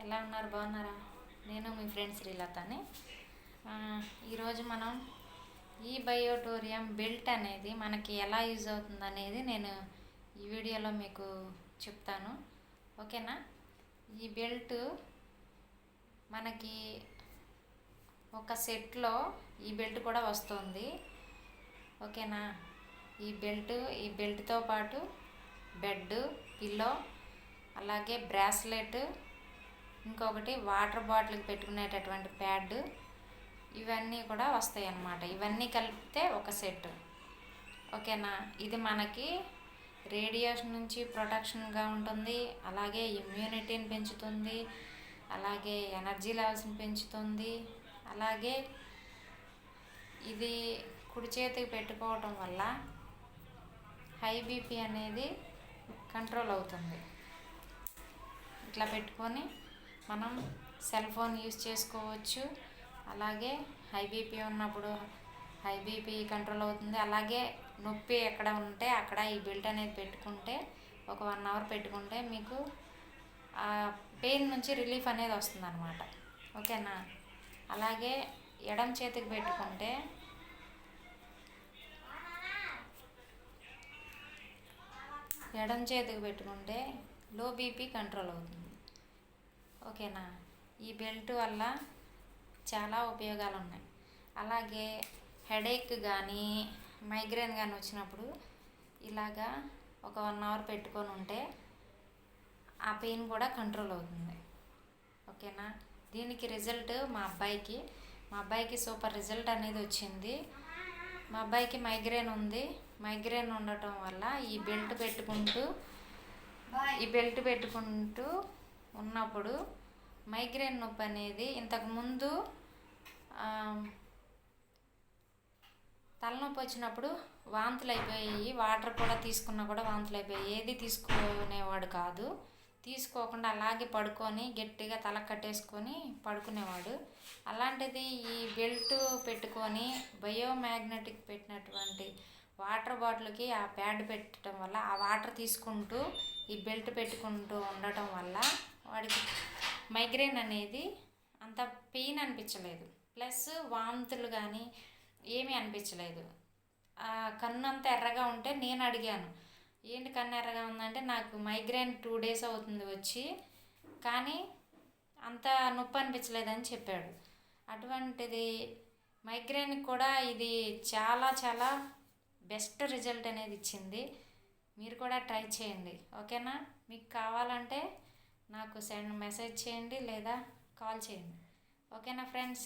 ఎలా ఉన్నారు? బాగున్నారా? నేను మీ ఫ్రెండ్ శ్రీలతని. ఈరోజు మనం ఈ బయోటోరియం బెల్ట్ అనేది మనకి ఎలా యూజ్ అవుతుంది అనేది నేను ఈ వీడియోలో మీకు చెప్తాను. ఓకేనా? ఈ బెల్ట్ మనకి ఒక సెట్లో ఈ బెల్ట్ కూడా వస్తుంది. ఓకేనా? ఈ బెల్ట్తో పాటు బెడ్, పిల్లో, అలాగే బ్రాస్లెట్, ఇంకొకటి వాటర్ బాటిల్కి పెట్టుకునేటటువంటి ప్యాడ్, ఇవన్నీ కూడా వస్తాయి అన్నమాట. ఇవన్నీ కలిపితే ఒక సెట్. ఓకేనా? ఇది మనకి రేడియేషన్ నుంచి ప్రొటెక్షన్గా ఉంటుంది, అలాగే ఇమ్యూనిటీని పెంచుతుంది, అలాగే ఎనర్జీ లెవెల్స్ని పెంచుతుంది. అలాగే ఇది కుడి చేతికి పెట్టుకోవటం వల్ల హై బీపీ అనేది కంట్రోల్ అవుతుంది. ఇట్లా పెట్టుకొని మనం సెల్ ఫోన్ యూజ్ చేసుకోవచ్చు. అలాగే హై బీపీ ఉన్నప్పుడు హై బీపీ కంట్రోల్ అవుతుంది. అలాగే నొప్పి ఎక్కడ ఉంటే అక్కడ ఈ బెల్ట్ అనేది పెట్టుకుంటే ఒక 1 అవర్ పెట్టుకుంటే మీకు ఆ పెయిన్ నుంచి రిలీఫ్ అనేది వస్తుంది అన్నమాట. ఓకేనా? అలాగే ఎడమ చేతికి పెట్టుకుంటే లో బీపీ కంట్రోల్ అవుతుంది. ఓకేనా? ఈ బెల్ట్ వల్ల చాలా ఉపయోగాలు ఉన్నాయి. అలాగే హెడేక్ కానీ మైగ్రేన్ కానీ వచ్చినప్పుడు ఇలాగా ఒక 1 అవర్ పెట్టుకొని ఉంటే ఆ పెయిన్ కూడా కంట్రోల్ అవుతుంది. ఓకేనా? దీనికి రిజల్ట్ మా అబ్బాయికి సూపర్ రిజల్ట్ అనేది వచ్చింది. మా అబ్బాయికి మైగ్రేన్ ఉంది. మైగ్రేన్ ఉండటం వల్ల ఈ బెల్ట్ పెట్టుకుంటూ ఉన్నప్పుడు మైగ్రేన్ నొప్పి అనేది ఇంతకుముందు తలనొప్పి వచ్చినప్పుడు వాంతులు అయిపోయాయి. వాటర్ కూడా తీసుకున్నా కూడా వాంతులు అయిపోయాయి. ఏది తీసుకునేవాడు కాదు. తీసుకోకుండా అలాగే పడుకొని గట్టిగా తల కట్టేసుకొని పడుకునేవాడు. అలాంటిది ఈ బెల్ట్ పెట్టుకొని బయోమ్యాగ్నెటిక్ పెట్టినటువంటి వాటర్ బాటిల్కి ఆ ప్యాడ్ పెట్టడం వల్ల ఆ వాటర్ తీసుకుంటూ ఈ బెల్ట్ పెట్టుకుంటూ ఉండటం వల్ల వాడికి మైగ్రేన్ అనేది అంత పెయిన్ అనిపించలేదు. ప్లస్ వాంతులు కానీ ఏమీ అనిపించలేదు. కన్ను అంతా ఎర్రగా ఉంటే నేను అడిగాను, ఏంటి కన్ను ఎర్రగా ఉందంటే, నాకు మైగ్రేన్ 2 days అవుతుంది వచ్చి, కానీ అంత నొప్పి అనిపించలేదని చెప్పాడు. అటువంటిది మైగ్రేన్కి కూడా ఇది చాలా చాలా బెస్ట్ రిజల్ట్ అనేది ఇచ్చింది. మీరు కూడా ట్రై చేయండి. ఓకేనా? మీకు కావాలంటే నాకు మెసేజ్ చేయండి లేదా కాల్ చేయండి. ఓకేనా friends?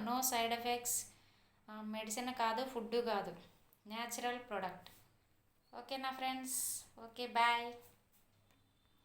No side effects, medicine కాదు, ఫుడ్ కాదు, న్యాచురల్ ప్రోడక్ట్. ఓకేనా ఫ్రెండ్స్? Okay, bye.